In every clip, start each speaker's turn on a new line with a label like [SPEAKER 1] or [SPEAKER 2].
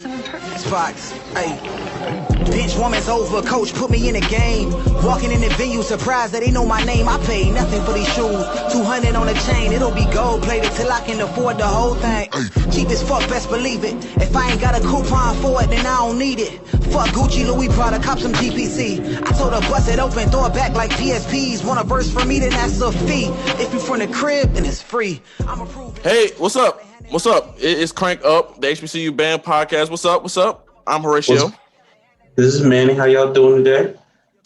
[SPEAKER 1] Spots, hey. Bench woman's over, coach put me in the game. Walking in the venue, surprised that they know my name. I paid nothing for these shoes, 200 on the chain. It'll be gold plated till I can afford the whole thing. Cheap as fuck, best believe it. If I ain't got a coupon for it, then I don't need it. Fuck Gucci, Louis Prada, cop some GPC. I told her bust it open, throw it back like PSPs. Want a verse from me, then that's a fee. If you from the crib, then it's free. I'm approved.
[SPEAKER 2] Hey, what's up? What's up? It's Crank Up, the HBCU Band Podcast. What's up? What's up? I'm Horatio.
[SPEAKER 3] This is Manny. How y'all doing today?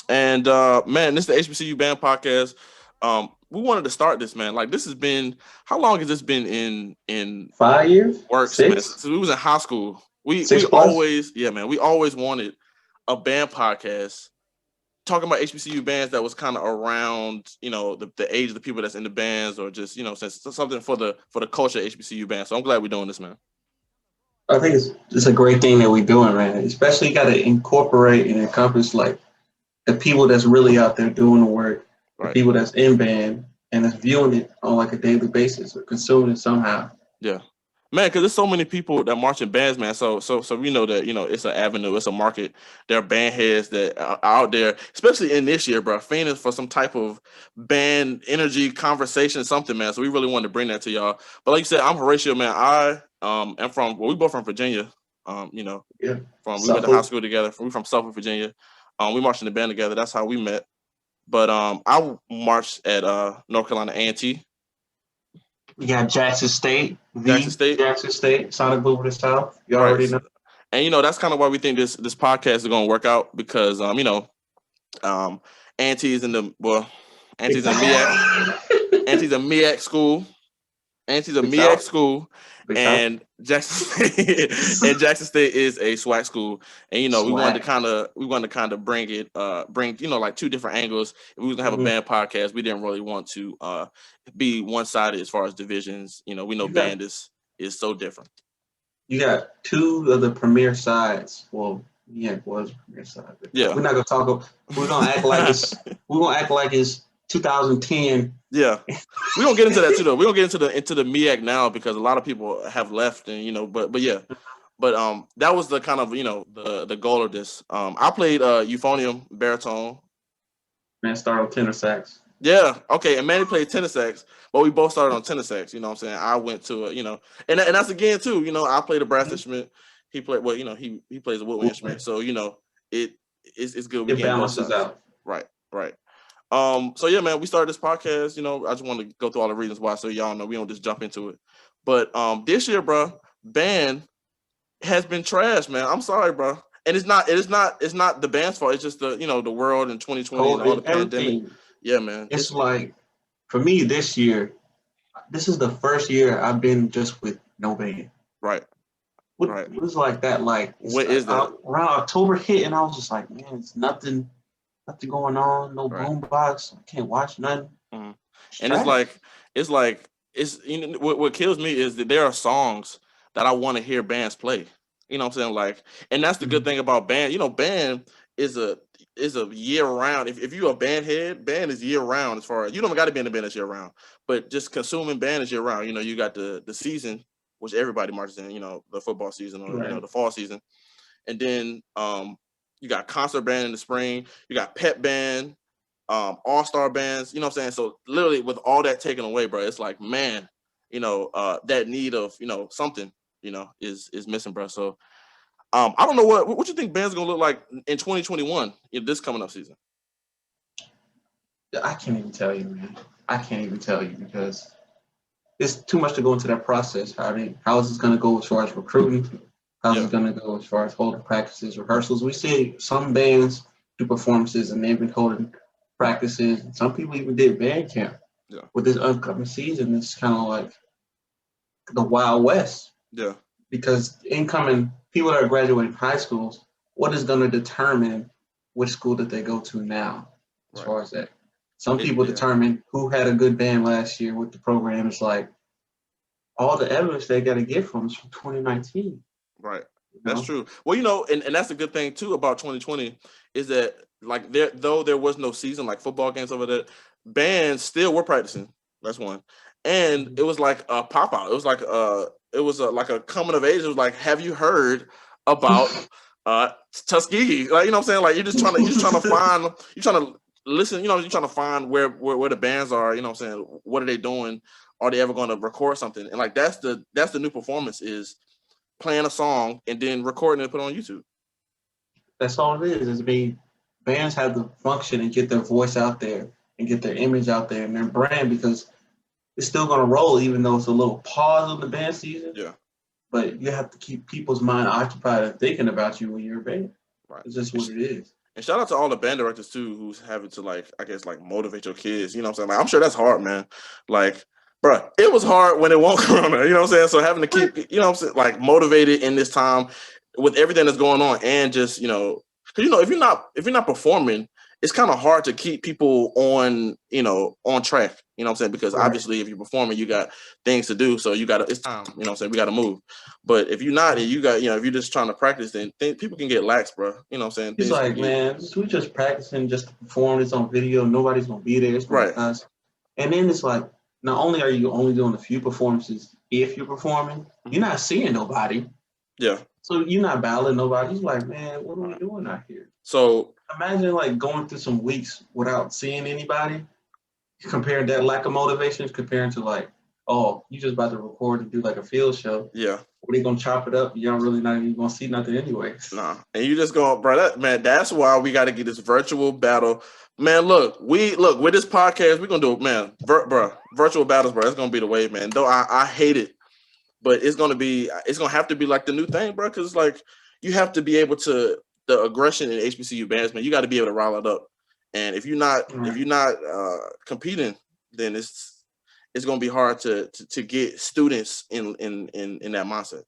[SPEAKER 2] And man, this is the HBCU Band Podcast. We wanted to start this, man. Like, this has been, how long has this been in
[SPEAKER 3] 5 years?
[SPEAKER 2] Works,
[SPEAKER 3] 6?
[SPEAKER 2] man. Since we was in high school. We always wanted a band podcast talking about HBCU bands that was kind of around, you know, the age of the people that's in the bands, or just, you know, something for the culture of HBCU bands. So I'm glad we're doing this, man.
[SPEAKER 3] I think it's a great thing that we're doing, man. Especially got to incorporate and encompass like the people that's really out there doing the work,
[SPEAKER 2] Right.
[SPEAKER 3] The people that's in band and that's viewing it on like a daily basis or consuming it somehow.
[SPEAKER 2] Yeah, man, because there's so many people that march in bands, man. So we know that, you know, it's an avenue, it's a market. There are band heads that are out there, especially in this year, bro, fiending for some type of band energy conversation, something, man. So we really wanted to bring that to y'all. But like you said, I'm Horatio, man. I am from, well, we both from Virginia. You know,
[SPEAKER 3] Yeah.
[SPEAKER 2] we went to high school together. We're from Suffolk, Virginia. We marched in the band together. That's how we met. But I marched at North Carolina A&T.
[SPEAKER 3] We got Jackson State, Sonic Boom of the South. You already know.
[SPEAKER 2] And, you know, that's kind of why we think this podcast is going to work out, because, you know, A&T's in the, well, A&T's in MEAC. A&T's a MEAC school. A&T's a MEAC school. And Jackson State is a SWAC school, and, you know, we wanted to kind of bring, you know, like two different angles. If we was gonna have a band podcast, we didn't really want to be one-sided as far as divisions. You know, we know band is so different. You
[SPEAKER 3] got two of the premier sides. Well, MEAC was premier side.
[SPEAKER 2] Yeah,
[SPEAKER 3] we're not gonna talk. We're gonna act like it's. We're gonna act like it's 2010.
[SPEAKER 2] Yeah, we don't get into that too, though. We don't get into the MEAC now because a lot of people have left, and, you know, but yeah, but that was the kind of, you know, the goal of this. I played euphonium, baritone.
[SPEAKER 3] Man started on tenor sax.
[SPEAKER 2] Yeah, okay, and Manny played tenor sax, but we both started on tenor sax. You know what I'm saying? I went to you know, and that's again too. You know, I played a brass instrument. He played, well, you know, he plays a woodwind instrument, so, you know, it's good.
[SPEAKER 3] It balances out.
[SPEAKER 2] Right. So yeah, man, we started this podcast. You know, I just want to go through all the reasons why, so y'all know we don't just jump into it. But this year, bro, band has been trash, man. I'm sorry, bro. And it's not the band's fault. It's just the, you know, the world in 2020 and all the pandemic. Yeah, man.
[SPEAKER 3] It's like, for me this year, this is the first year I've been just with no band.
[SPEAKER 2] Right.
[SPEAKER 3] It was like that. Like,
[SPEAKER 2] what is that?
[SPEAKER 3] Around October hit, and I was just like, man, it's nothing going on, no boombox, I can't watch nothing.
[SPEAKER 2] Mm-hmm. And it's like you know, what kills me is that there are songs that I want to hear bands play. You know what I'm saying? Like, and that's the good thing about band. You know, band is a year round. If you're a band head, band is year round. As far as, you don't got to be in the band this year round, but just consuming band is year round. You know, you got the season, which everybody marches in. You know, the football season, or you know, the fall season, and then you got concert band in the spring. You got pep band, all-star bands. You know what I'm saying? So literally, with all that taken away, bro, it's like, man, you know, that need of, you know, something, you know, is missing, bro. So I don't know what you think band's gonna look like in 2021, in this coming up season.
[SPEAKER 3] I can't even tell you, man. I can't even tell you, because it's too much to go into that process. How is this gonna go as far as recruiting? How's it going to go as far as holding practices, rehearsals? We see some bands do performances and they've been holding practices. Some people even did band camp.
[SPEAKER 2] Yeah.
[SPEAKER 3] With this upcoming season, it's kind of like the Wild West.
[SPEAKER 2] Yeah.
[SPEAKER 3] Because incoming people that are graduating high schools, what is going to determine which school that they go to now, as far as that? Some people determine who had a good band last year with the program. It's like all the evidence they got to get from is from 2019.
[SPEAKER 2] Right. That's true. Well, you know, and that's a good thing too about 2020 is that, like, though there was no season, like football games over there, bands still were practicing. That's one. And it was like a pop out. It was like like a coming of age. It was like, have you heard about Tuskegee. Like, you know what I'm saying? Like, you're just trying to listen, you know, you're trying to find where the bands are, you know what I'm saying? What are they doing? Are they ever going to record something? And like that's the new performance, is playing a song and then recording it and put it on YouTube.
[SPEAKER 3] That's all it is. Bands have to function and get their voice out there and get their image out there and their brand, because it's still going to roll, even though it's a little pause of the band season.
[SPEAKER 2] Yeah.
[SPEAKER 3] But you have to keep people's mind occupied and thinking about you when you're a band.
[SPEAKER 2] Right.
[SPEAKER 3] It's just what it is.
[SPEAKER 2] And shout out to all the band directors too, who's having to, like, I guess, like, motivate your kids. You know what I'm saying? Like, I'm sure that's hard, man. Like, bro, it was hard when it won't Corona. You know what I'm saying? So having to keep, you know what I'm saying, like, motivated in this time with everything that's going on, and just, you know, because, you know, if you're not performing, it's kind of hard to keep people on, you know, on track. You know what I'm saying? Because obviously, if you're performing, you got things to do. So it's time. You know what I'm saying? We got to move. But if you're not, and you got, you know, if you're just trying to practice, then people can get lax, bro. You know what I'm saying?
[SPEAKER 3] He's like, man, we just practicing just to perform this on video. Nobody's going to be there. It's going to be us. And then it's like, not only are you only doing a few performances, if you're performing, you're not seeing nobody.
[SPEAKER 2] Yeah.
[SPEAKER 3] So you're not battling nobody. He's like, man, what are we doing out here?
[SPEAKER 2] So
[SPEAKER 3] imagine like going through some weeks without seeing anybody. Comparing that lack of motivation, comparing to like, oh, you just about to record and do like a field show.
[SPEAKER 2] Yeah.
[SPEAKER 3] What are you gonna chop it up? Y'all really not even gonna see nothing anyway.
[SPEAKER 2] Nah. And you just going, bro, that's why we got to get this virtual battle. Man, look, with this podcast, we're gonna do it, man. Virtual battles, bro. That's gonna be the wave, man. Though I hate it, but it's gonna have to be like the new thing, bro. Because like, you have to be able to, the aggression in HBCU bands, man. You got to be able to rile it up. And if you're not competing, then it's gonna be hard to get students in that mindset.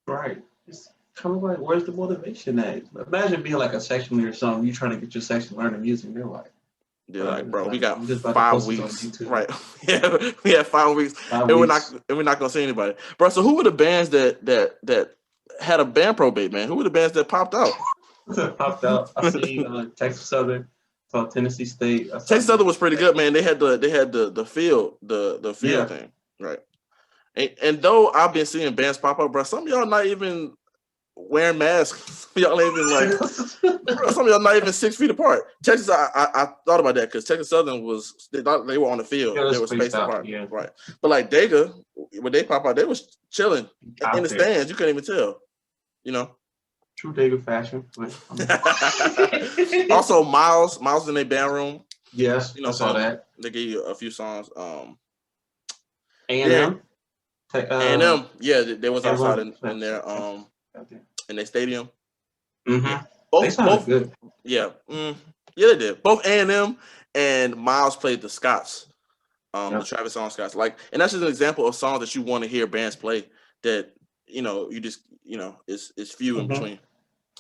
[SPEAKER 3] Right. It's kind of like, where's the motivation at? Imagine being like a section leader or something. You trying to get your section learning music. They're like,
[SPEAKER 2] bro, we got 5 weeks. Right. Yeah, we have 5 weeks. And we're not gonna see anybody. Bro, so who were the bands that had a band probate, man? Who were the bands that popped out?
[SPEAKER 3] I seen Texas Southern. So Tennessee State.
[SPEAKER 2] Texas Southern was pretty good, man. They had the field thing, right? And though I've been seeing bands pop up, bro, some of y'all not even wearing masks. Y'all ain't even like, bro, some of y'all not even 6 feet apart. Texas, I thought about that because Texas Southern they were on the field, they were spaced apart, right? But like Dega, when they pop out, they was chilling in the stands. You couldn't even tell, you know.
[SPEAKER 3] True David fashion.
[SPEAKER 2] Also, Miles in their band room.
[SPEAKER 3] Yes, you know, I saw that.
[SPEAKER 2] They gave you a few songs.
[SPEAKER 3] A&M.
[SPEAKER 2] A&M, yeah, they was outside in their stadium.
[SPEAKER 3] Mm-hmm.
[SPEAKER 2] Both
[SPEAKER 3] good.
[SPEAKER 2] Yeah, yeah, they did. Both A&M and Miles played the Scots, the Travis song Scots. Like, and that's just an example of songs that you want to hear bands play that, you know, you just, you know, it's few in between.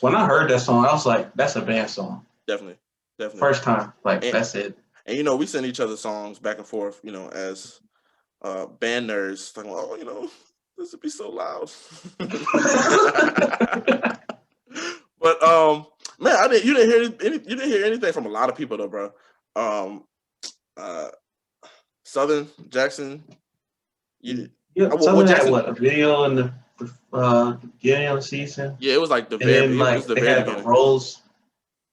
[SPEAKER 3] When I heard that song, I was like, that's a band song.
[SPEAKER 2] Definitely.
[SPEAKER 3] First time, that's it.
[SPEAKER 2] And, you know, we send each other songs back and forth, you know, as band nerds, talking about, oh, you know, this would be so loud. But, man, you didn't hear anything from a lot of people, though, bro. Southern, Jackson,
[SPEAKER 3] Southern had a video in the beginning of the season.
[SPEAKER 2] Yeah, it was like the
[SPEAKER 3] very beginning.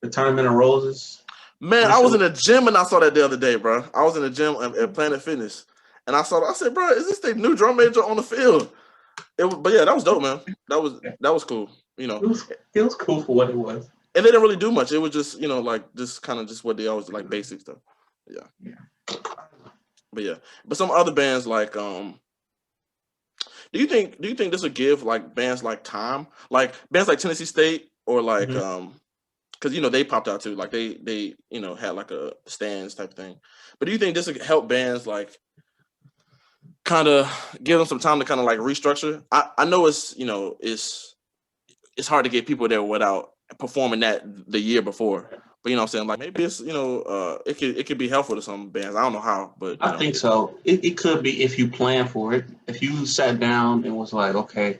[SPEAKER 3] The tournament of roses.
[SPEAKER 2] Man, I was in the gym and I saw that the other day, bro. I was in the gym at Planet Fitness, and I said, bro, is this the new drum major on the field? But yeah, that was dope, man. That was cool. You know,
[SPEAKER 3] it was cool for what it was.
[SPEAKER 2] And they didn't really do much. It was just, you know, like just kind of just what they always like, basic stuff. Yeah. But yeah, but some other bands like do you think this would give like bands like time, like bands like Tennessee State or like because you know they popped out too, like they you know had like a stands type thing. But do you think this would help bands like kind of give them some time to kind of like restructure? I know it's, you know, it's hard to get people there without performing that the year before. But you know what I'm saying? Like maybe it's, you know, it could be helpful to some bands. I don't know how, but
[SPEAKER 3] I think so. It could be if you plan for it. If you sat down and was like, okay,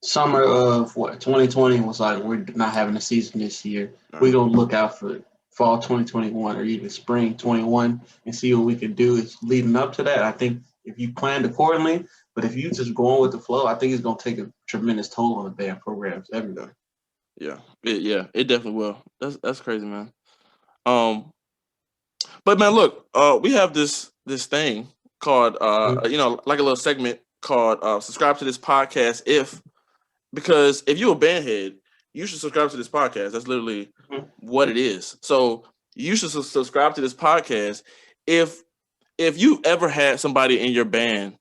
[SPEAKER 3] summer of 2020 was like, we're not having a season this year. Right. We're gonna look out for fall 2021 or even spring 21 and see what we can do is leading up to that. I think if you planned accordingly, But if you just going with the flow, I think it's gonna take a tremendous toll on the band programs everywhere.
[SPEAKER 2] Yeah, it definitely will. That's crazy, man. But man, look, we have this thing called like a little segment called subscribe to this podcast because if you're a band head, you should subscribe to this podcast. That's literally what it is. So you should subscribe to this podcast if you ever had somebody in your band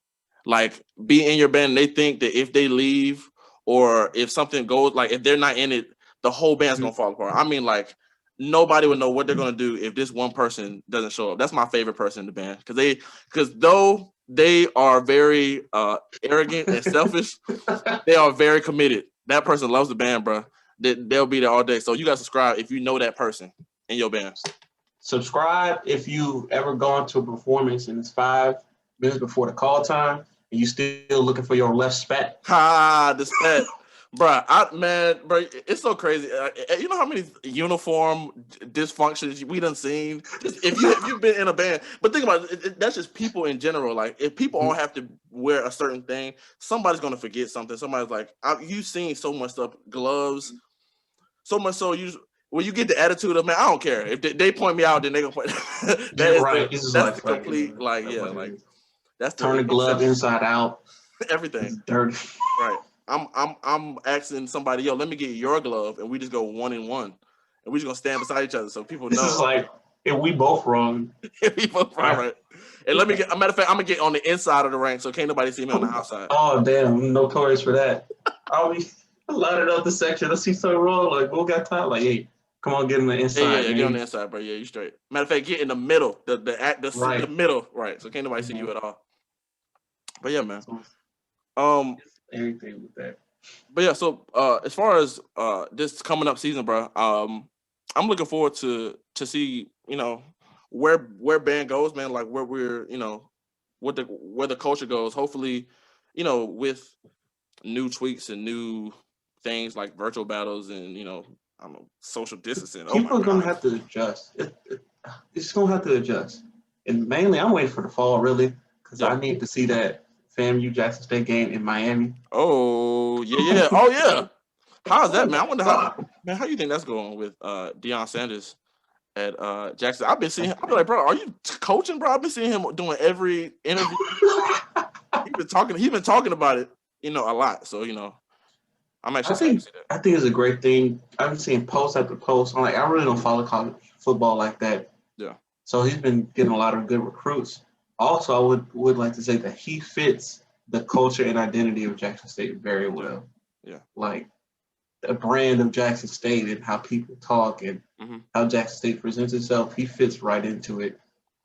[SPEAKER 2] like be in your band and they think that if they leave or if something goes like if they're not in it, the whole band's gonna fall apart. I mean, like nobody would know what they're gonna do if this one person doesn't show up. That's my favorite person in the band because though they are very arrogant and selfish, they are very committed. That person loves the band, bro. They'll be there all day. So you gotta subscribe if you know that person in your band.
[SPEAKER 3] Subscribe if you ever gone to a performance and it's 5 minutes before the call time and you still looking for your left spat.
[SPEAKER 2] The spat. Bro, it's so crazy. You know how many uniform dysfunctions we done seen? Just if you've been in a band, but think about it, that's just people in general. Like if people all have to wear a certain thing, somebody's gonna forget something. Somebody's like, you've seen so much stuff, gloves, so much so when you get the attitude of man, I don't care if they point me out, then they gonna point. That's the complete that's
[SPEAKER 3] turn the glove inside out,
[SPEAKER 2] everything.
[SPEAKER 3] It's dirty,
[SPEAKER 2] right? I'm asking somebody, yo, let me get your glove, and we just go 1 and 1, and we just gonna stand beside each other so people know.
[SPEAKER 3] This is like if we both wrong.
[SPEAKER 2] We both wrong, right? And let me get. A matter of fact, I'm gonna get on the inside of the ring so can't nobody see me on the outside.
[SPEAKER 3] Oh damn, I'm notorious for that. I'll be lining up the section. I see something wrong. Like, we got time. Like, hey, come on, get on the inside.
[SPEAKER 2] Yeah, get on the inside, bro. Yeah, you straight. Matter of fact, get in the middle, the middle, right? So can't nobody see you at all. But yeah, man.
[SPEAKER 3] Everything with that.
[SPEAKER 2] But yeah, so as far as this coming up season, bro, I'm looking forward to see where band goes, man. Like where we're where the culture goes. Hopefully, with new tweaks and new things like virtual battles and I don't know, social distancing.
[SPEAKER 3] People are gonna have to adjust. It's gonna have to adjust, and mainly I'm waiting for the fall, really, because I need to see that FAMU Jackson State game in Miami.
[SPEAKER 2] Oh yeah. Oh yeah. How's that, man? I wonder how you think that's going with Deion Sanders at Jackson. I've been seeing him. I'm like, bro, are you coaching, bro? I've been seeing him doing every interview. He's been talking about it, a lot. So I'm actually excited to see that.
[SPEAKER 3] I think it's a great thing. I've been seeing post after post. I'm like, I really don't follow college football like that.
[SPEAKER 2] Yeah. So
[SPEAKER 3] he's been getting a lot of good recruits. Also, I would like to say that he fits the culture and identity of Jackson State very well.
[SPEAKER 2] Yeah.
[SPEAKER 3] Like the brand of Jackson State and how people talk and how Jackson State presents itself, he fits right into it.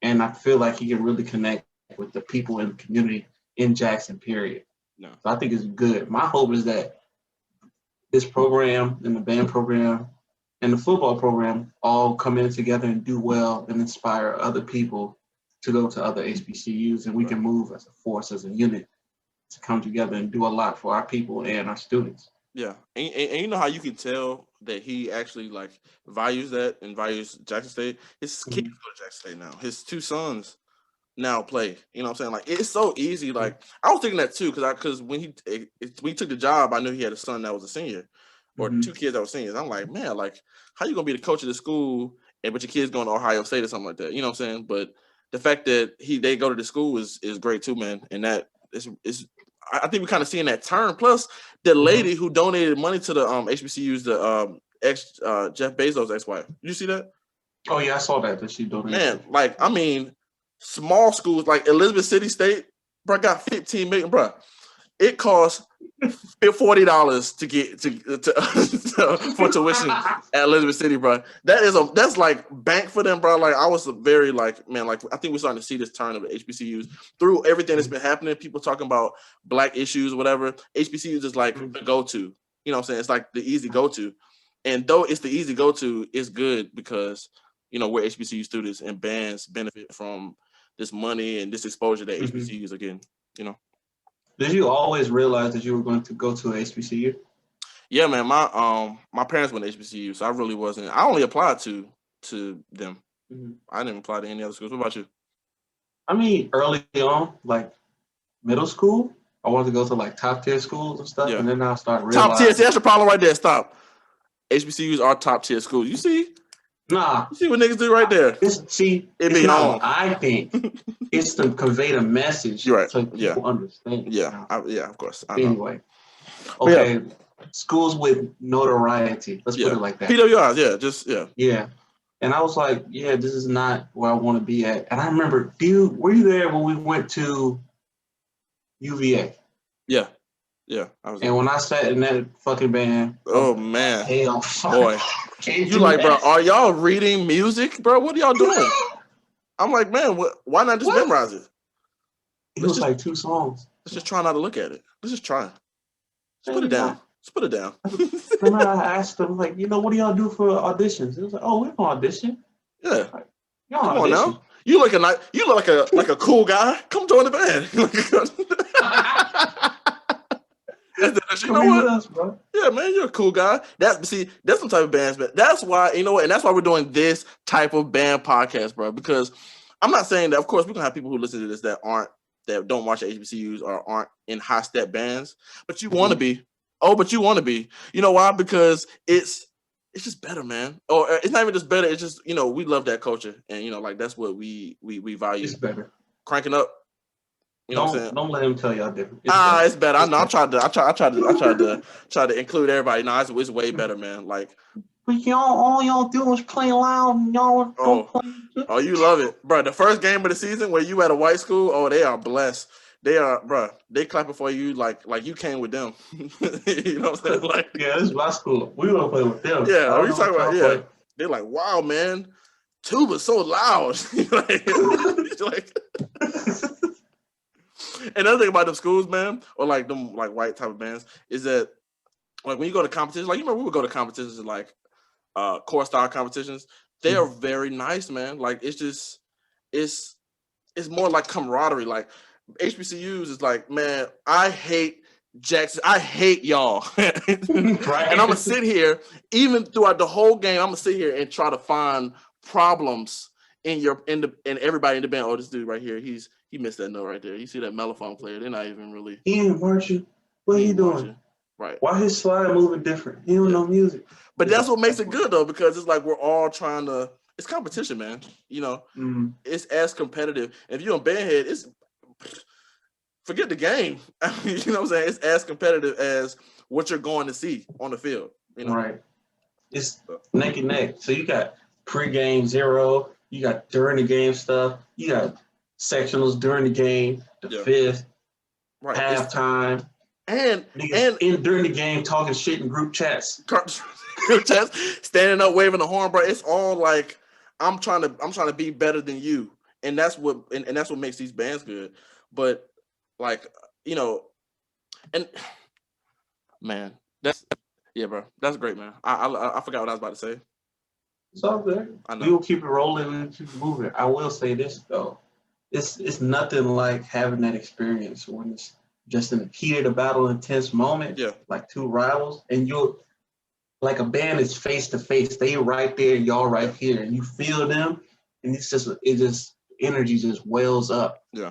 [SPEAKER 3] And I feel like he can really connect with the people in the community in Jackson, period.
[SPEAKER 2] No.
[SPEAKER 3] So I think it's good. My hope is that this program and the band program and the football program all come in together and do well and inspire other people to go to other HBCUs, and we can move as a force, as a unit, to come together and do a lot for our people and our students.
[SPEAKER 2] Yeah, and you know how you can tell that he actually values that and values Jackson State? His kids go to Jackson State now. His 2 sons now play. You know what I'm saying? Like it's so easy. Like I was thinking that too because when he took the job, I knew he had a son that was a senior or 2 kids that were seniors. I'm like, man, like how you gonna be the coach of the school but your kids going to Ohio State or something like that? You know what I'm saying? But the fact that they go to the school is great too, man. And that is I think we're kind of seeing that turn. Plus, the lady who donated money to the HBCUs, the Jeff Bezos' ex-wife. Did you see that?
[SPEAKER 3] Oh yeah, I saw that she donated.
[SPEAKER 2] Man, small schools like Elizabeth City State, bro, got $15 million, bro. It costs $40 to get to for tuition at Elizabeth City, bro. That's like bank for them, bro. Like I was very I think we're starting to see this turn of the HBCUs through everything that's been happening. People talking about black issues, whatever. HBCUs is like the go-to. You know what I'm saying? It's like the easy go-to. And though it's the easy go-to, it's good because we're HBCU students and bands benefit from this money and this exposure that HBCUs are getting.
[SPEAKER 3] Did you always realize that you were going to go to a HBCU?
[SPEAKER 2] Yeah, man. My parents went to HBCU, so I really wasn't. I only applied to them. I didn't apply to any other schools. What about you?
[SPEAKER 3] I mean, early on, like middle school, I wanted to go to like top tier schools and stuff,
[SPEAKER 2] Yeah.
[SPEAKER 3] and then I started
[SPEAKER 2] Top tier.
[SPEAKER 3] realizing
[SPEAKER 2] See, that's the problem right there. Stop. HBCUs are top tier schools. You see what niggas do right there.
[SPEAKER 3] It's
[SPEAKER 2] be
[SPEAKER 3] not
[SPEAKER 2] on.
[SPEAKER 3] what I think. It's to convey the message
[SPEAKER 2] You're right.
[SPEAKER 3] so people understand.
[SPEAKER 2] Yeah, of course. I know.
[SPEAKER 3] Anyway, okay, schools with notoriety. Let's put it like that.
[SPEAKER 2] PWIs,
[SPEAKER 3] Yeah. And I was like, yeah, this is not where I want to be at. And I remember, dude, were you there when we went to UVA?
[SPEAKER 2] Yeah. I was there.
[SPEAKER 3] And when I sat in that fucking band,
[SPEAKER 2] oh man,
[SPEAKER 3] hell,
[SPEAKER 2] boy, you like, bro? Are y'all reading music, bro? What are y'all doing? I'm like, man, why not just memorize it?
[SPEAKER 3] It was like 2 songs.
[SPEAKER 2] Let's just try not to look at it. Let's just try. Just put it down. Just put it down.
[SPEAKER 3] Then I asked them, like, what do y'all do for auditions? It was like, oh, we don't audition.
[SPEAKER 2] Yeah.
[SPEAKER 3] Like,
[SPEAKER 2] come on now. You look like a cool guy. Come join the band. You know what?
[SPEAKER 3] Us, bro.
[SPEAKER 2] Yeah, man, you're a cool guy. That's some type of bands, but that's why, you know what, and that's why we're doing this type of band podcast, bro. Because I'm not saying that, of course, we're gonna have people who listen to this that don't watch HBCUs or aren't in high step bands, but you want to be. Oh, but you want to be. You know why? Because it's just better, man. Or it's not even just better. It's just, we love that culture, and like that's what we value.
[SPEAKER 3] It's better.
[SPEAKER 2] Cranking up. You know what I'm saying?
[SPEAKER 3] Don't let him tell y'all different.
[SPEAKER 2] It's better. I know. I tried to include everybody. No, it's way better, man. Like,
[SPEAKER 3] but all y'all do is play loud, and y'all don't play.
[SPEAKER 2] Oh, you love it, bro. The first game of the season where you at a white school, oh, they are blessed. They are, bro. They clapping for you like you came with them. You know what I'm saying? Like,
[SPEAKER 3] yeah, this is my school. We gonna play with them.
[SPEAKER 2] Yeah, what you talking about? Yeah, they're like, wow, man, tuba's so loud. like. Another thing about them schools, man, or like them like white type of bands, is that like when you go to competitions, like you remember we would go to competitions like core style competitions. They are very nice, man. Like it's more like camaraderie. Like HBCUs is like, man, I hate Jackson. I hate y'all. Right. And I'm gonna sit here, even throughout the whole game, I'm gonna sit here and try to find problems in everybody in the band. Oh, this dude right here, he missed that note right there. You see that mellophone player? They're not even really.
[SPEAKER 3] He ain't marching. What he doing? Marching.
[SPEAKER 2] Right.
[SPEAKER 3] Why his slide moving different? He don't know music.
[SPEAKER 2] But that's what makes it good though, because it's like we're all trying to. It's competition, man. It's as competitive. If you're a bandhead, it's forget the game. I mean, you know what I'm saying? It's as competitive as what you're going to see on the field.
[SPEAKER 3] Right. It's neck and neck. So you got pre-game 0. You got during the game stuff. You got sectionals during the game, the fifth, right. Halftime, and during the game talking shit in group chats.
[SPEAKER 2] Group chats, standing up, waving the horn, bro. It's all like I'm trying to be better than you, and that's what makes these bands good. But like and man, bro, that's great, man. I forgot what I was about to say.
[SPEAKER 3] It's all good. We will keep it rolling and keep moving. I will say this though. It's nothing like having that experience when it's just in a heated battle, intense moment, like 2 rivals, and you're like a band is face to face. They right there, y'all right here, and you feel them, and it just energy just wells up.
[SPEAKER 2] Yeah,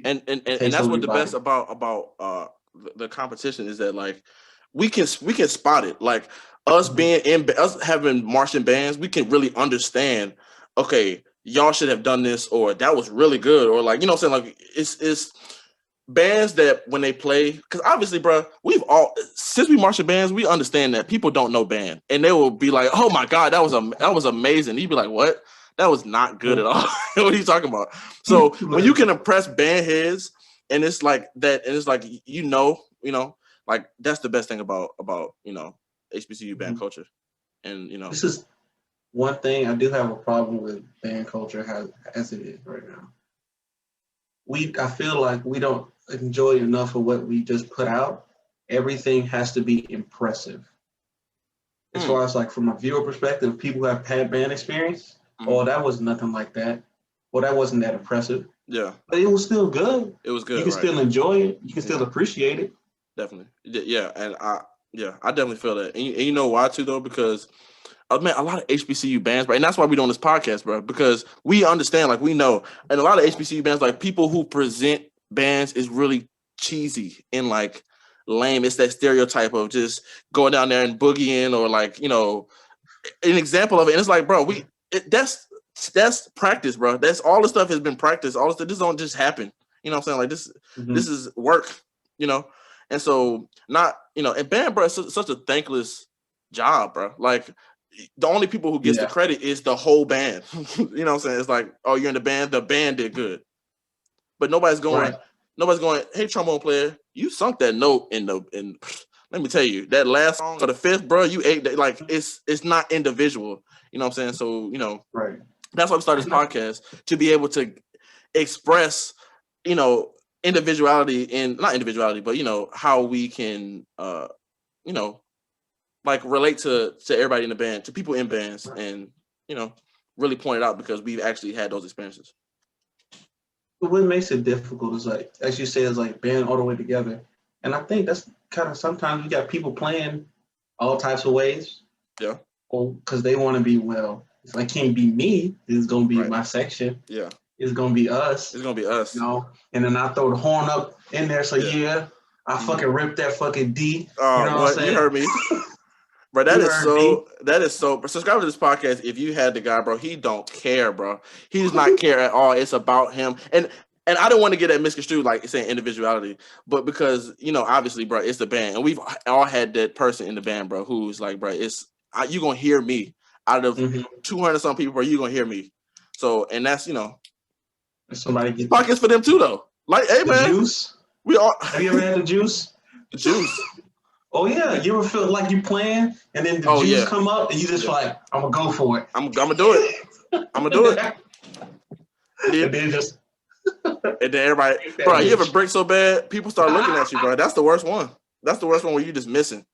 [SPEAKER 2] and that's what the best about the competition is that like we can spot it. Like us us having marching bands, we can really understand. Okay. Y'all should have done this, or that was really good, or like, you know what I'm saying? Like it's bands that when they play, because obviously, bro, since we marching bands, we understand that people don't know band, and they will be like, "Oh my god, that was amazing." You'd be like, "What? That was not good at all." What are you talking about? So when you can impress band heads, and it's like that, and it's like like that's the best thing about HBCU band culture, and
[SPEAKER 3] this is. One thing I do have a problem with band culture as it is right now. I feel like we don't enjoy enough of what we just put out. Everything has to be impressive. As far as like from a viewer perspective, people who have had band experience, oh, that was nothing like that. Well, that wasn't that impressive.
[SPEAKER 2] Yeah.
[SPEAKER 3] But it was still good.
[SPEAKER 2] It was good.
[SPEAKER 3] You can still enjoy it. You can still appreciate it.
[SPEAKER 2] Definitely. Yeah. And I definitely feel that. And you know why too though? Because man, a lot of HBCU bands, right? And that's why we're doing this podcast, bro, because we understand, like we know, and a lot of HBCU bands, like people who present bands is really cheesy and like lame. It's that stereotype of just going down there and boogieing or like, you know, an example of it. And it's like, bro, that's practice, bro. That's all the stuff has been practiced. All this don't just happen. You know what I'm saying? Like this is work, you know? And so not, you know, and band, bro, it's such a thankless job, bro. Like the only people who gets the credit is the whole band. You know what I'm saying? It's like, oh, you're in the band did good. But nobody's going, hey, trombone player, you sunk that note in let me tell you, that last song or the fifth, bro, you ate that. Like it's not individual. You know what I'm saying? So, you know, that's why we started this podcast, to be able to express, you know, individuality and not individuality, but you know, how we can you know, like relate to everybody in the band, to people in bands, and you know, really point it out because we've actually had those experiences.
[SPEAKER 3] But what makes it difficult is like, as you say, is like band all the way together. And I think that's kind of sometimes you got people playing all types of ways.
[SPEAKER 2] Yeah.
[SPEAKER 3] Because they want to be, well, if I can't be me, it's going to be my section.
[SPEAKER 2] Yeah.
[SPEAKER 3] It's going to be us.
[SPEAKER 2] It's going to be us.
[SPEAKER 3] You know? And then I throw the horn up in there. So, I fucking rip that fucking D.
[SPEAKER 2] Oh,
[SPEAKER 3] you know what I'm saying?
[SPEAKER 2] You heard me. Bro, that is so. Subscribe to this podcast if you had the guy, bro. He don't care, bro. He does not care at all. It's about him. And I don't want to get that misconstrued, like saying individuality, but because, you know, obviously, bro, it's the band. And we've all had that person in the band, bro, who's like, bro, you're going to hear me out of 200 some people, bro. You're going to hear me. So, and that's, you know,
[SPEAKER 3] somebody get
[SPEAKER 2] pockets for them too, though. Like, hey,
[SPEAKER 3] the
[SPEAKER 2] man.
[SPEAKER 3] Juice? Have you ever had the juice?
[SPEAKER 2] The juice.
[SPEAKER 3] Oh, yeah. You ever feel like you playing and then the juice come up and you just like, I'm going to go for it.
[SPEAKER 2] I'm going to do it. I'm going to do it.
[SPEAKER 3] And then just...
[SPEAKER 2] And then everybody, bro, you ever break so bad, people start looking at you, bro. That's the worst one. That's the worst one where you just missing.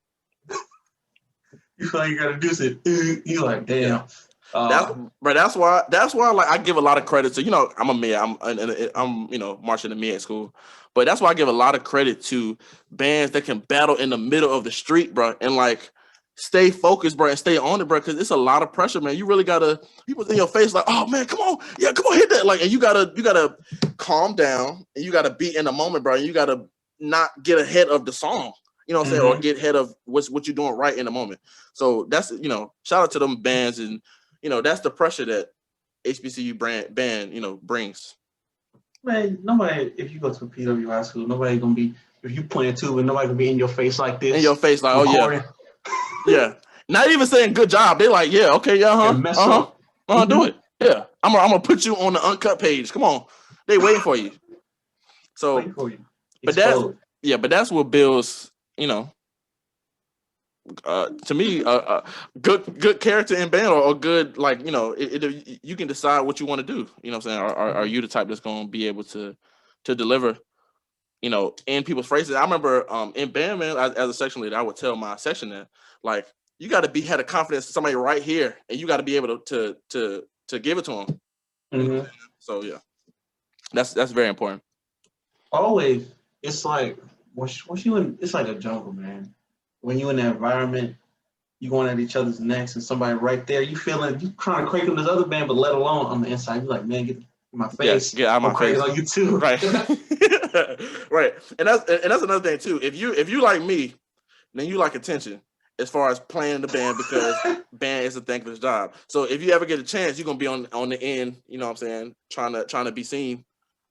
[SPEAKER 3] You feel like you gotta do it. You like, damn.
[SPEAKER 2] That's why like I give a lot of credit to, you know, I'm a mid, I'm you know, marching the mid at school, but that's why I give a lot of credit to bands that can battle in the middle of the street, bro, and like stay focused, bro, and stay on it, bro, because it's a lot of pressure, man. You really gotta, people's in your face like, oh man, come on, hit that, like, and you gotta calm down, and you gotta be in the moment, bro, and you gotta not get ahead of the song, you know what I'm saying, or get ahead of what you're doing right in the moment. So that's, you know, shout out to them bands, and you know, that's the pressure that HBCU band, you know, brings.
[SPEAKER 3] Man, nobody, if you go to a PW high school, nobody gonna be, if you playing tuba, nobody gonna be in your face like this.
[SPEAKER 2] In your face, like,
[SPEAKER 3] recording.
[SPEAKER 2] Oh yeah. Yeah. Not even saying good job. They're like, yeah, okay, do it. Yeah. I'm gonna put you on the uncut page. Come on. They waiting for you. So
[SPEAKER 3] for you.
[SPEAKER 2] But that's what builds, you know, to me, good character in band, or good, like, you know, you can decide what you want to do. You know what I'm saying? Are you the type that's going to be able to deliver, you know, in people's phrases? I remember in band, man, as a section leader, I would tell my section that, like, you got to have the confidence in somebody right here, and you got to be able to give it to them.
[SPEAKER 3] Mm-hmm.
[SPEAKER 2] So yeah, that's very important.
[SPEAKER 3] Always, it's like once you in, it's like a jungle, man. When you in that environment, you going at each other's necks, and somebody right there, you feeling, you trying to crank on this other band, but let alone on the inside, you like, man, get in my face.
[SPEAKER 2] Get out of my face.
[SPEAKER 3] On you too,
[SPEAKER 2] right? Right, and that's another thing too. If you like me, then you like attention as far as playing in the band, because band is a thankless job. So if you ever get a chance, you're gonna be on the end. You know what I'm saying? Trying to be seen.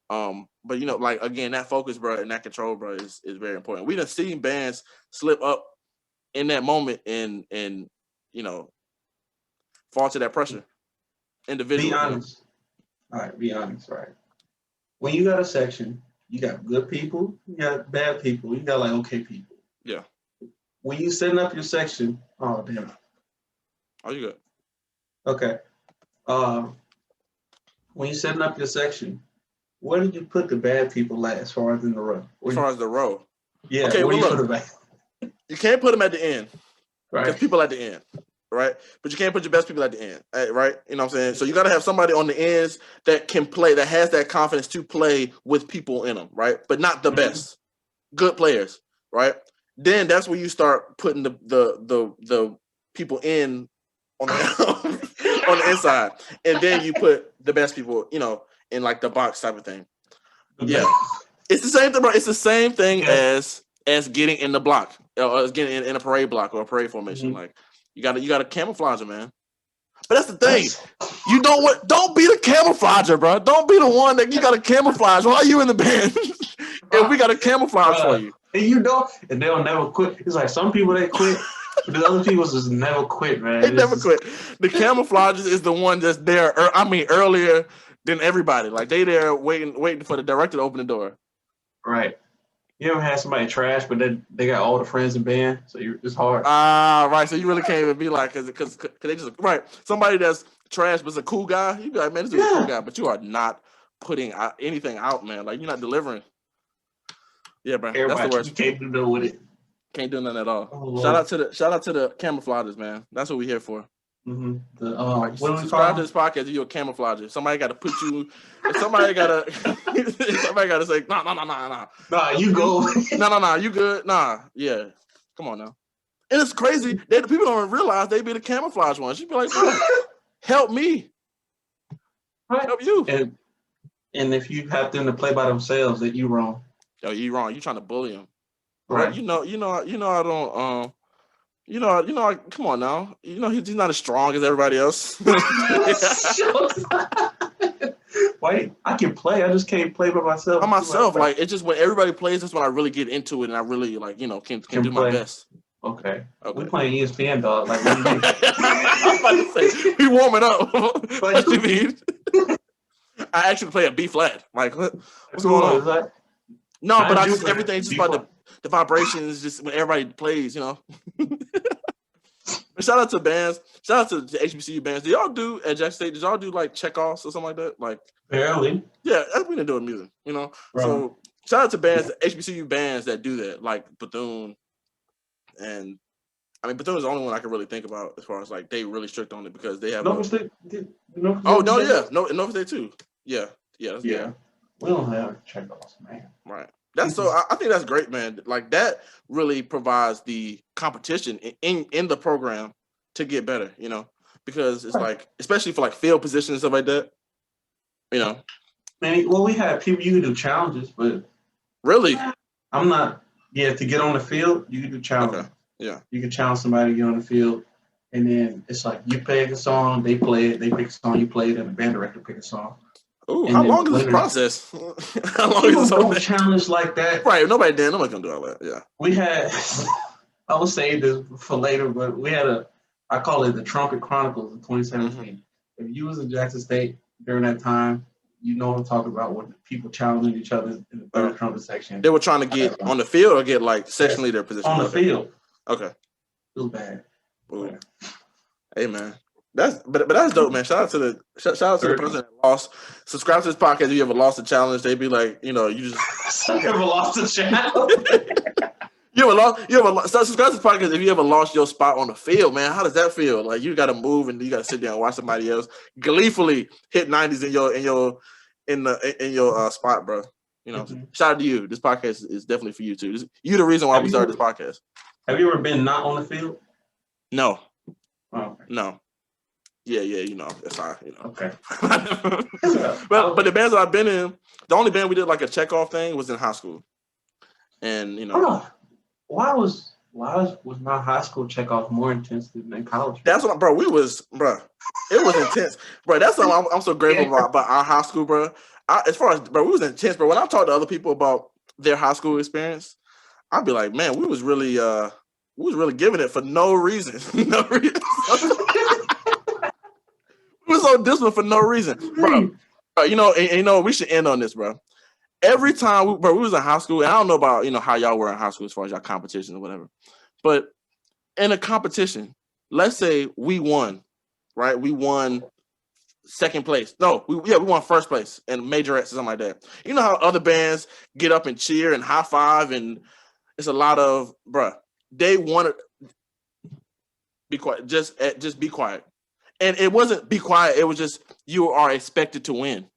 [SPEAKER 2] But you know, like, again, that focus, bro, and that control, bro, is very important. We done seen bands slip up in that moment and you know, fall to that pressure individually.
[SPEAKER 3] Be honest. All right, be honest, right? When you got a section, you got good people, you got bad people, you got like okay people.
[SPEAKER 2] Yeah.
[SPEAKER 3] When you setting up your section, oh damn.
[SPEAKER 2] Oh, you good?
[SPEAKER 3] Okay. When you setting up your section, where did you put the bad people at as far as in the row?
[SPEAKER 2] As far as the row?
[SPEAKER 3] Yeah.
[SPEAKER 2] Okay,
[SPEAKER 3] where
[SPEAKER 2] well,
[SPEAKER 3] you put them at?
[SPEAKER 2] You can't put them at the end,
[SPEAKER 3] right?
[SPEAKER 2] Because people at the end, right? But you can't put your best people at the end, right? You know what I'm saying? So you got to have somebody on the ends that can play, that has that confidence to play with people in them, right? But not the best. Good players, right? Then that's where you start putting the people in on the on the inside, and then you put the best people, you know, in like the box type of thing. Yeah. It's the same thing, bro. It's the same thing as getting in the block, or as getting in a parade block or a parade formation. Mm-hmm. Like you got to camouflage it, man. But that's the thing. You don't be the camouflager, bro. Don't be the one that you got to camouflage while you in the band. And we got to camouflage for you.
[SPEAKER 3] And they'll never quit. It's like some people they quit, but the other people just never quit, man.
[SPEAKER 2] They never quit. The camouflagers is the one that's there. Earlier than everybody. Like they there waiting for the director to open the door.
[SPEAKER 3] Right. You ever had somebody trash, but they got all the friends in band, so it's hard.
[SPEAKER 2] Right. So you really can't even be like, because they just right. Somebody that's trash but is a cool guy. You be like, man, this is a cool guy, but you are not putting anything out, man. Like you're not delivering. Yeah, bro.
[SPEAKER 3] Everybody,
[SPEAKER 2] that's the worst.
[SPEAKER 3] You can't do nothing with it.
[SPEAKER 2] Can't do nothing at all. Oh, shout out to the camouflagers, man. That's what we here for.
[SPEAKER 3] Mm-hmm.
[SPEAKER 2] Subscribe to this podcast if you're a camouflager. Somebody got to put you. Somebody got to say, nah.
[SPEAKER 3] Nah, you go.
[SPEAKER 2] Nah, you good? Nah, yeah. Come on now. And it's crazy that people don't realize they be the camouflage ones. You be like, help me.
[SPEAKER 3] Right.
[SPEAKER 2] Help you.
[SPEAKER 3] And if you have them to play by themselves, that you wrong.
[SPEAKER 2] Oh, you wrong. You trying to bully them.
[SPEAKER 3] Right.
[SPEAKER 2] You know, I don't. Come on now. You know, he's not as strong as everybody else.
[SPEAKER 3] Wait, I can play. I just can't play by myself.
[SPEAKER 2] By myself, like it's just when everybody plays, that's when I really get into it, and I really can do my best.
[SPEAKER 3] Okay. We're playing ESPN, dog. Like, what do you mean?
[SPEAKER 2] I'm about to say, we warming up. What you mean? I actually play a B flat. Like, what's going on?
[SPEAKER 3] Like,
[SPEAKER 2] no, but everything's just about the vibrations, just when everybody plays, Shout out to bands. Shout out to HBCU bands. Did y'all do at Jackson State? Did y'all do like checkoffs or something like that? Like
[SPEAKER 3] barely.
[SPEAKER 2] Yeah, that's what we didn't do in music, Right. So shout out to bands, HBCU bands that do that, like Bethune. And I mean, Bethune is the only one I can really think about as far as like they really strict on it because they have.
[SPEAKER 3] Nova State.
[SPEAKER 2] Nova State too. Yeah.
[SPEAKER 3] We don't have checkoffs, man.
[SPEAKER 2] Right. I think that's great, man. Like that really provides the competition in the program to get better, because it's like, especially for like field positions and stuff like that,
[SPEAKER 3] Man, well, we have people, you can do challenges, but
[SPEAKER 2] really,
[SPEAKER 3] I'm not. Yeah, to get on the field, you can do challenges.
[SPEAKER 2] Okay. Yeah,
[SPEAKER 3] you can challenge somebody to get on the field, and then it's like you pick a song, they play it, they pick a song, you play it, and the band director pick a song.
[SPEAKER 2] Ooh, how long is this process? How long is this
[SPEAKER 3] whole challenge like that?
[SPEAKER 2] Right, nobody's gonna do all that. Yeah,
[SPEAKER 3] we had. I will save this for later, but we had I call it the Trumpet Chronicles in 2017. Mm-hmm. If you was in Jackson State during that time, you know what I'm talking about, when people challenging each other in the third trumpet section.
[SPEAKER 2] They were trying to get on the field or get like section leader position?
[SPEAKER 3] On the field.
[SPEAKER 2] Okay.
[SPEAKER 3] It was bad.
[SPEAKER 2] Ooh. But hey, man. That's dope, man. Shout out to the person that lost. Subscribe to this podcast if you ever lost a challenge. They be like, you just
[SPEAKER 3] you ever lost a challenge?
[SPEAKER 2] You ever lost. Subscribe to this podcast if you ever lost your spot on the field, man. How does that feel? Like you got to move and you got to sit down and watch somebody else gleefully hit 90s in your spot, bro. Shout out to you. This podcast is definitely for you too. You the reason why we started this podcast.
[SPEAKER 3] Have you ever been not on the field?
[SPEAKER 2] No.
[SPEAKER 3] Oh, okay.
[SPEAKER 2] No. Yeah, that's fine.
[SPEAKER 3] Okay.
[SPEAKER 2] but the bands that I've been in, the only band we did like a checkoff thing was in high school, and
[SPEAKER 3] why was my high school checkoff more intense than college?
[SPEAKER 2] That's what, bro. It was intense, bro. That's something I'm so grateful about our high school, bro. As far as, bro, we was intense, bro. When I talk to other people about their high school experience, I'd be like, man, we was really giving it for no reason. No reason. We were so disciplined for no reason, bro. We should end on this, bro. Every time we was in high school, and I don't know about how y'all were in high school as far as y'all competition or whatever, but in a competition, let's say we won, right? We won second place. No, we won first place in majorettes or something like that. You know how other bands get up and cheer and high five, and it's a lot of, bruh, they want to be quiet. Just be quiet. And it wasn't be quiet. It was just, you are expected to win.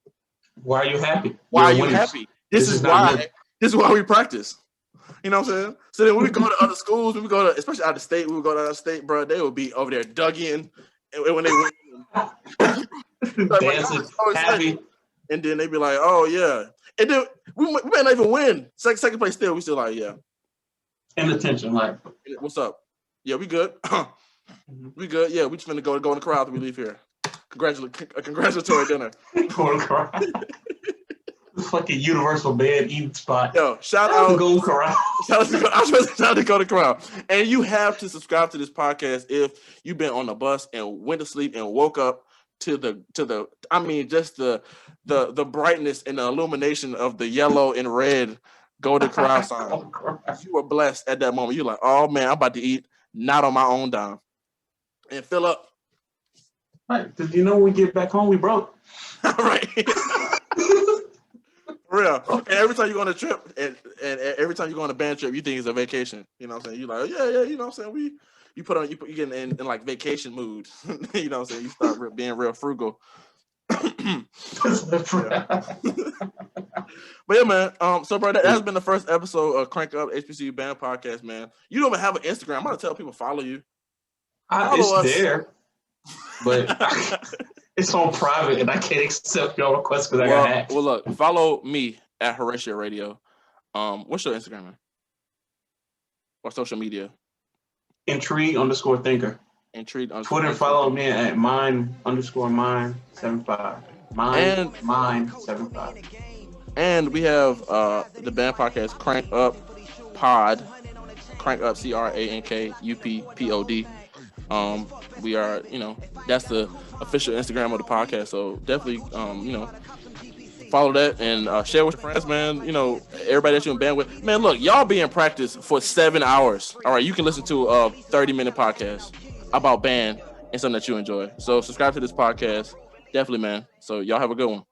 [SPEAKER 3] Why are you happy?
[SPEAKER 2] Why are you happy? This is why we practice. You know what I'm saying? So then when we go to other schools, when we go to, especially out of state, we would go to out of state, bro, they would be over there dug in. And when they win,
[SPEAKER 3] dancing, happy.
[SPEAKER 2] And then they'd be like, oh, yeah. And then we may not even win. Second place still, we still like, yeah.
[SPEAKER 3] And attention, like,
[SPEAKER 2] what's up? Yeah, we good. We good. Yeah, we just finna go in the crowd when we leave here. Congratulatory dinner.
[SPEAKER 3] Go in the crowd. Fucking universal bed eating spot.
[SPEAKER 2] Yo, shout out
[SPEAKER 3] to Go Corral.
[SPEAKER 2] Shout out to Go to Corral. And you have to subscribe to this podcast if you've been on the bus and went to sleep and woke up to the I mean just the brightness and the illumination of the yellow and red Go to Corral sign. You were blessed at that moment. You're like, oh man, I'm about to eat, not on my own dime. And fill up.
[SPEAKER 3] Right, because when we get back home, we broke.
[SPEAKER 2] Right. Real. And every time you go on a trip and every time you go on a band trip, you think it's a vacation. You know what I'm saying? You're like, yeah, you know what I'm saying? You get in like vacation mood. You know what I'm saying? You start being real frugal. But yeah, man. So bro, that has been the first episode of Crank Up HBCU Band Podcast, man. You don't even have an Instagram. I'm gonna tell people follow you.
[SPEAKER 3] It's there, but it's on private, and I can't accept your requests because I got hacked.
[SPEAKER 2] Well, look, follow me at Horatio Radio. What's your Instagram, man? Or social media?
[SPEAKER 3] Intrigue_thinker.
[SPEAKER 2] Intrigue.
[SPEAKER 3] Twitter, follow me at mine_mine75. Mine75.
[SPEAKER 2] And we have the band podcast Crank Up Pod. Crank Up CRANKUPPOD. We are, that's the official Instagram of the podcast. So definitely, follow that and share with your friends, man. Everybody that you're in band with, man. Look, y'all be in practice for 7 hours. All right, you can listen to a 30-minute podcast about band and something that you enjoy. So subscribe to this podcast, definitely, man. So y'all have a good one.